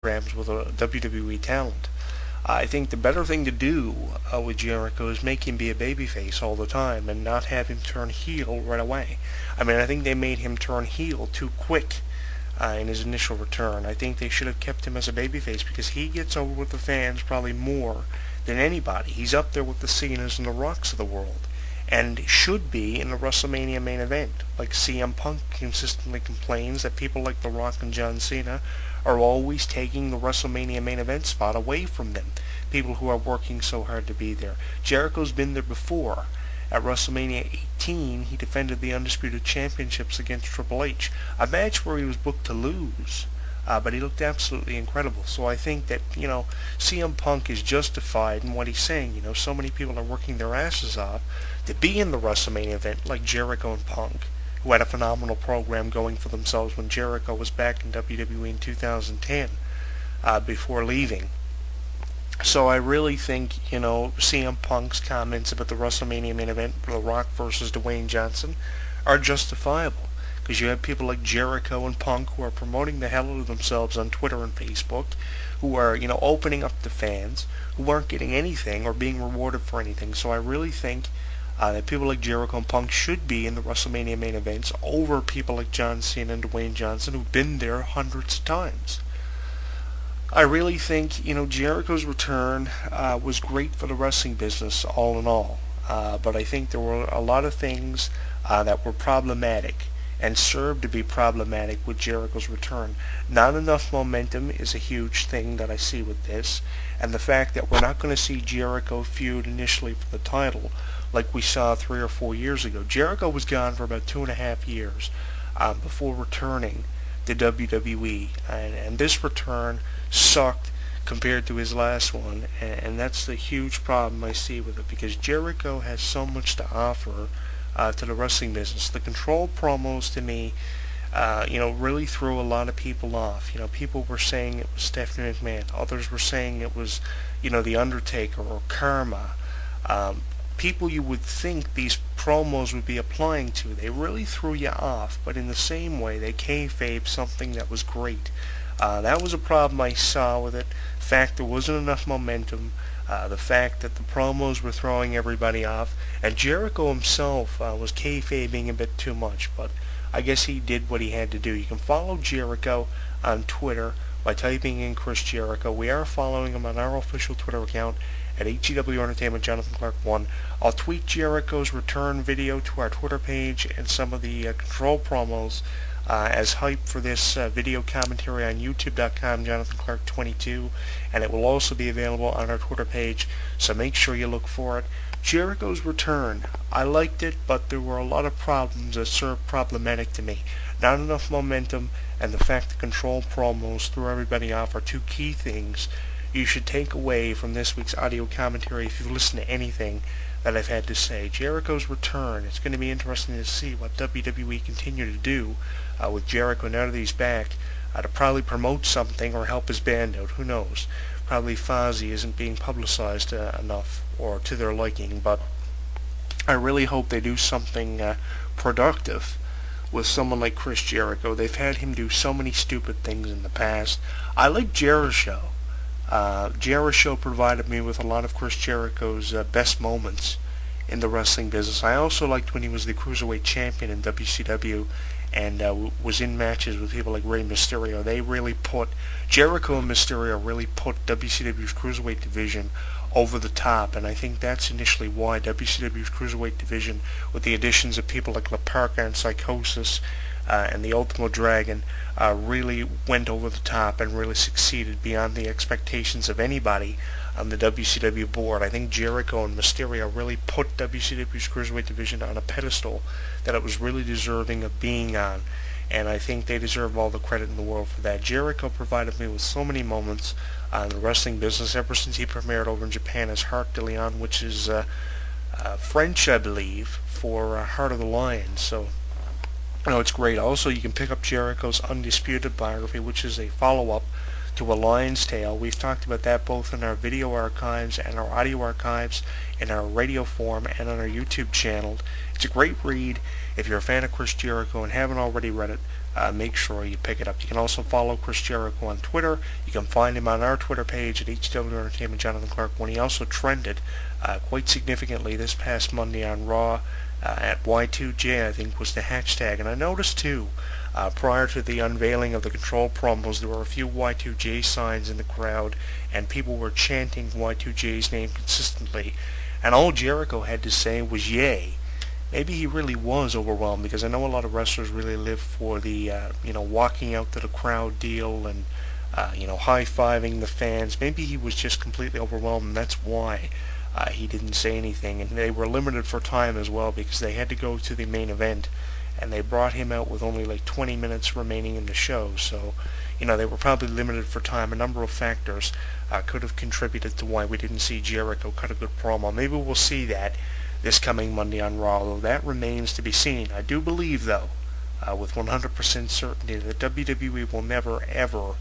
programs with a WWE talent. I think the better thing to do with Jericho is make him be a babyface all the time and not have him turn heel right away. I mean, I think they made him turn heel too quick in his initial return. I think they should have kept him as a babyface because he gets over with the fans probably more than anybody. He's up there with the Cenas and the Rocks of the world, and should be in the WrestleMania main event. Like CM Punk consistently complains that people like The Rock and John Cena are always taking the WrestleMania main event spot away from them. People who are working so hard to be there. Jericho's been there before. At WrestleMania 18, he defended the Undisputed Championships against Triple H, a match where he was booked to lose, but he looked absolutely incredible. So I think that, CM Punk is justified in what he's saying. So many people are working their asses off to be in the WrestleMania event, like Jericho and Punk, who had a phenomenal program going for themselves when Jericho was back in WWE in 2010, before leaving. So I really think, CM Punk's comments about the WrestleMania main event, The Rock versus Dwayne Johnson, are justifiable. Because you have people like Jericho and Punk who are promoting the hell out of themselves on Twitter and Facebook, who are, opening up to fans, who aren't getting anything or being rewarded for anything. So I really think that people like Jericho and Punk should be in the WrestleMania main events over people like John Cena and Dwayne Johnson, who've been there hundreds of times. I really think, Jericho's return was great for the wrestling business all in all. But I think there were a lot of things that were problematic and served to be problematic with Jericho's return. Not enough momentum is a huge thing that I see with this. And the fact that we're not going to see Jericho feud initially for the title like we saw 3 or 4 years ago. Jericho was gone for about 2.5 years before returning to WWE. And this return sucked compared to his last one, and that's the huge problem I see with it, because Jericho has so much to offer to the wrestling business. The Control promos, to me, really threw a lot of people off. People were saying it was Stephanie McMahon. Others were saying it was, The Undertaker or Karma. People you would think these promos would be applying to. They really threw you off, but in the same way, they kayfabe something that was great. That was a problem I saw with it. The fact there wasn't enough momentum, the fact that the promos were throwing everybody off, and Jericho himself was kayfabing a bit too much, but I guess he did what he had to do. You can follow Jericho on Twitter by typing in Chris Jericho. We are following him on our official Twitter account at HEW Entertainment, Jonathan Clarke 1. I'll tweet Jericho's return video to our Twitter page and some of the Control promos as hype for this video commentary on youtube.com, Jonathan Clarke 22, and it will also be available on our Twitter page, so make sure you look for it. Jericho's return, I liked it, but there were a lot of problems that served problematic to me. Not enough momentum, and the fact the Control promos threw everybody off are two key things you should take away from this week's audio commentary if you've listened to anything that I've had to say. Jericho's return, it's going to be interesting to see what WWE continue to do with Jericho now that he's back, to probably promote something or help his band out. Who knows? Probably Fozzy isn't being publicized enough or to their liking, but I really hope they do something productive with someone like Chris Jericho. They've had him do so many stupid things in the past. I like Jericho. Jericho provided me with a lot of Chris Jericho's best moments in the wrestling business. I also liked when he was the Cruiserweight Champion in WCW and was in matches with people like Rey Mysterio. They really put, Jericho and Mysterio really put WCW's Cruiserweight division over the top, and I think that's initially why WCW's Cruiserweight division, with the additions of people like Clarke and Psychosis and the Ultimo Dragon, really went over the top and really succeeded beyond the expectations of anybody on the WCW board. I think Jericho and Mysterio really put WCW's Cruiserweight division on a pedestal that it was really deserving of being on, and I think they deserve all the credit in the world for that. Jericho provided me with so many moments in the wrestling business ever since he premiered over in Japan as Heart de Lion, which is French, I believe, for Heart of the Lion. So it's great. Also, you can pick up Jericho's Undisputed biography, which is a follow-up to a lion's tail. We've talked about that both in our video archives and our audio archives, in our radio form, and on our YouTube channel. It's a great read. If you're a fan of Chris Jericho and haven't already read it, make sure you pick it up. You can also follow Chris Jericho on Twitter. You can find him on our Twitter page at HW Entertainment Jonathan Clarke, when he also trended quite significantly this past Monday on Raw at Y2J, I think was the hashtag. And I noticed too, prior to the unveiling of the Control promos, there were a few Y2J signs in the crowd, and people were chanting Y2J's name consistently. And all Jericho had to say was yay. Maybe he really was overwhelmed, because I know a lot of wrestlers really live for the, walking out to the crowd deal and, high-fiving the fans. Maybe he was just completely overwhelmed, and that's why he didn't say anything. And they were limited for time as well, because they had to go to the main event, and they brought him out with only like 20 minutes remaining in the show. So, they were probably limited for time. A number of factors could have contributed to why we didn't see Jericho cut a good promo. Maybe we'll see that this coming Monday on Raw, though that remains to be seen. I do believe, though, with 100% certainty, that WWE will never, ever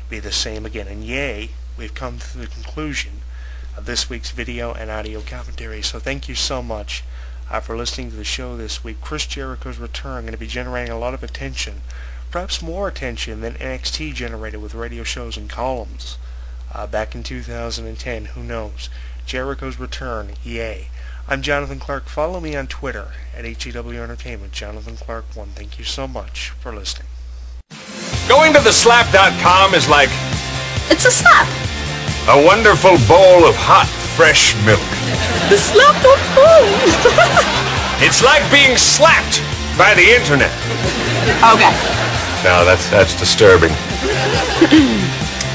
be the same again. And yay, we've come to the conclusion of this week's video and audio commentary. So thank you so much for listening to the show this week. Chris Jericho's return going to be generating a lot of attention, perhaps more attention than NXT generated with radio shows and columns back in 2010. Who knows? Jericho's return, yay. I'm Jonathan Clarke. Follow me on Twitter at HEW Entertainment, Jonathan Clarke 1. Thank you so much for listening. Going to theslap.com is like... It's a slap. A wonderful bowl of hot, fresh milk. Theslap.com. It's like being slapped by the internet. Okay. No, that's disturbing.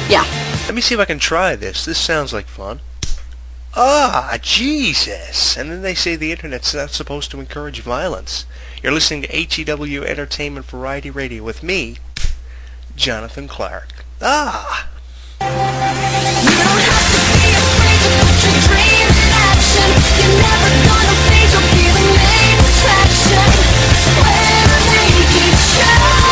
Yeah. Let me see if I can try this. This sounds like fun. Ah, Jesus. And then they say the internet's not supposed to encourage violence. You're listening to HEW Entertainment Variety Radio with me, Jonathan Clarke. Ah! You don't have to be afraid to put your dream in action. You're never gonna fade, you'll be the main attraction. When they keep shine.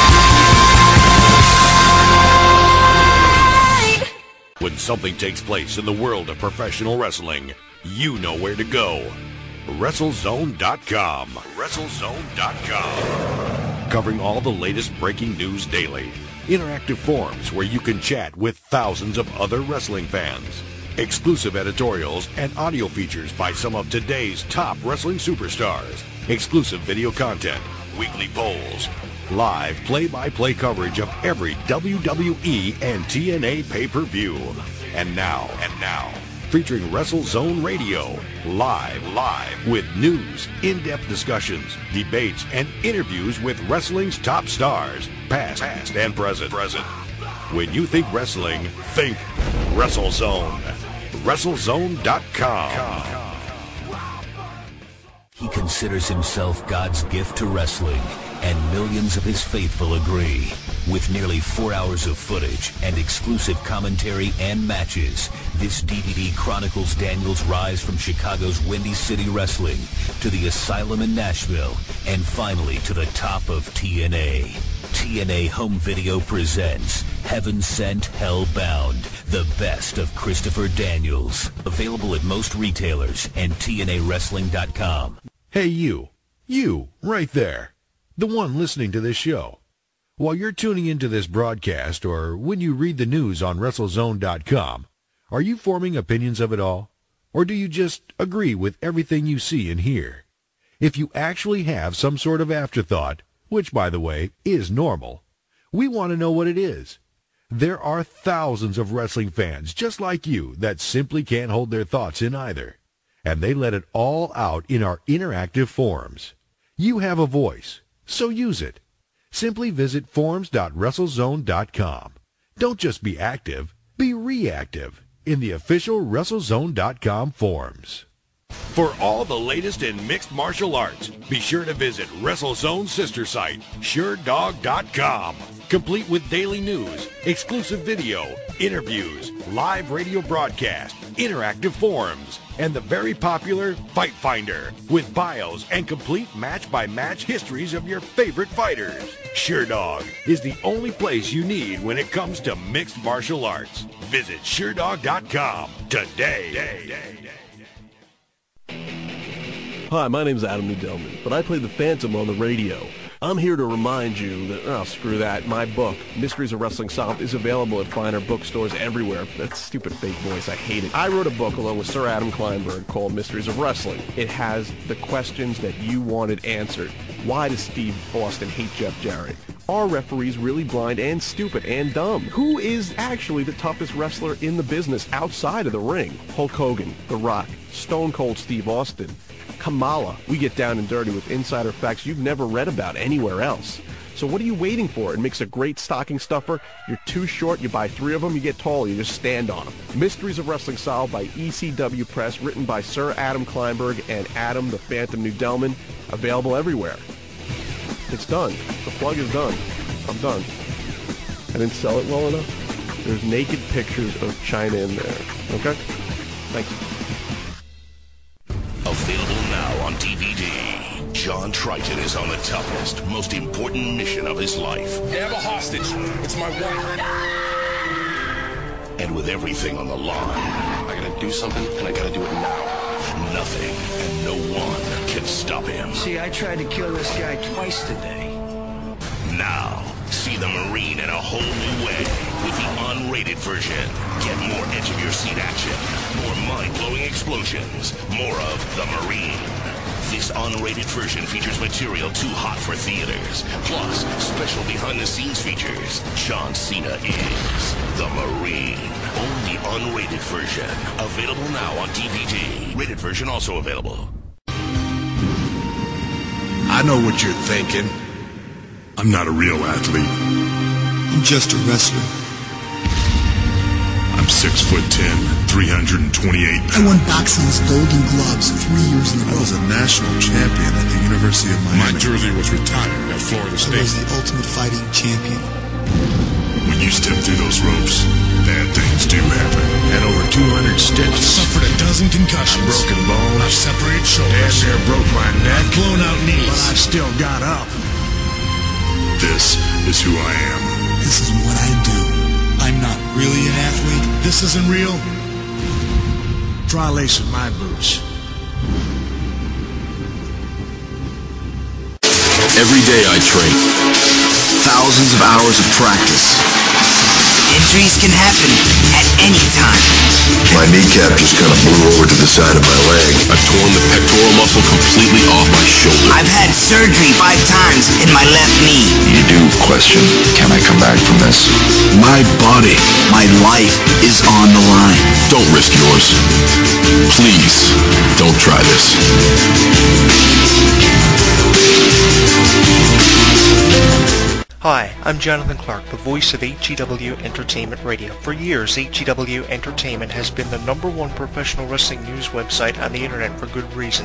When something takes place in the world of professional wrestling, you know where to go. WrestleZone.com. WrestleZone.com. Covering all the latest breaking news daily. Interactive forums where you can chat with thousands of other wrestling fans. Exclusive editorials and audio features by some of today's top wrestling superstars. Exclusive video content, weekly polls, live play-by-play coverage of every WWE and TNA pay-per-view. And now, featuring WrestleZone Radio, live with news, in-depth discussions, debates, and interviews with wrestling's top stars, past and present. When you think wrestling, think WrestleZone. WrestleZone.com. He considers himself God's gift to wrestling, and millions of his faithful agree. With nearly 4 hours of footage and exclusive commentary and matches, this DVD chronicles Daniel's rise from Chicago's Windy City Wrestling to the Asylum in Nashville, and finally to the top of TNA. TNA Home Video presents Heaven Sent, Hell Bound, the best of Christopher Daniels. Available at most retailers and TNAWrestling.com. Hey, you right there, the one listening to this show. While you're tuning into this broadcast, or when you read the news on WrestleZone.com, are you forming opinions of it all? Or do you just agree with everything you see and hear? If you actually have some sort of afterthought, which, by the way, is normal, we want to know what it is. There are thousands of wrestling fans just like you that simply can't hold their thoughts in either, and they let it all out in our interactive forums. You have a voice, so use it. Simply visit forums.WrestleZone.com. Don't just be active, be reactive in the official WrestleZone.com forums. For all the latest in mixed martial arts, be sure to visit WrestleZone's sister site, SureDog.com. complete with daily news, exclusive video, interviews, live radio broadcast, interactive forums, and the very popular Fight Finder with bios and complete match-by-match histories of your favorite fighters. SureDog is the only place you need when it comes to mixed martial arts. Visit SureDog.com today. Hi, my name's Adam Nudelman, but I play the Phantom on the radio. I'm here to remind you that, oh, screw that, my book, Mysteries of Wrestling Solved, is available at finer bookstores everywhere. That stupid fake voice, I hate it. I wrote a book along with Sir Adam Kleinberg called Mysteries of Wrestling. It has the questions that you wanted answered. Why does Steve Austin hate Jeff Jarrett? Are referees really blind and stupid and dumb? Who is actually the toughest wrestler in the business outside of the ring? Hulk Hogan, The Rock, Stone Cold Steve Austin, Kamala. We get down and dirty with insider facts you've never read about anywhere else. So what are you waiting for? It makes a great stocking stuffer. You're too short, you buy 3 of them, you get tall, you just stand on them. Mysteries of Wrestling Solved by ECW Press, written by Sir Adam Kleinberg and Adam the Phantom Nudelman. Available everywhere. It's done. The plug is done. I'm done. I didn't sell it well enough. There's naked pictures of China in there. Okay? Thank you. Available now on DVD. John Triton is on the toughest, most important mission of his life. You have a hostage. It's my wife. And with everything on the line, I gotta do something, and I gotta do it now. nothing and no one can stop him. See, I tried to kill this guy twice today. Now, see the Marine in a whole new way with the unrated version. Get more edge-of-your-seat action, more mind-blowing explosions, more of the Marine. This unrated version features material too hot for theaters. Plus, special behind-the-scenes features. John Cena is the Marine. Only unrated version. Available now on DVD. Rated version also available. I know what you're thinking. I'm not a real athlete. I'm just a wrestler. I'm 6'10", 328 pounds. I won boxing's Golden Gloves 3 years in a row. I was a national champion at the University of Miami. My jersey was retired at Florida State. I was the ultimate fighting champion. When you step through those ropes, bad things do happen. Had over 200 stitches. I suffered a dozen concussions. Broken bones. I've separated shoulders. Damn near broke my neck. Blown out knees. But I still got up. This is who I am. This is what I do. I'm not really an athlete. This isn't real. Try lacing my boots. Every day I train. Thousands of hours of practice. Injuries can happen at any time. My kneecap just kind of blew over to the side of my leg. I've torn the pectoral muscle completely off my shoulder. I've had surgery 5 times in my left knee. You do question, can I come back from this? My body, my life is on the line. Don't risk yours. Please, don't try this. Hi, I'm Jonathan Clarke, the voice of HEW Entertainment Radio. For years, HEW Entertainment has been the #1 professional wrestling news website on the internet for good reason.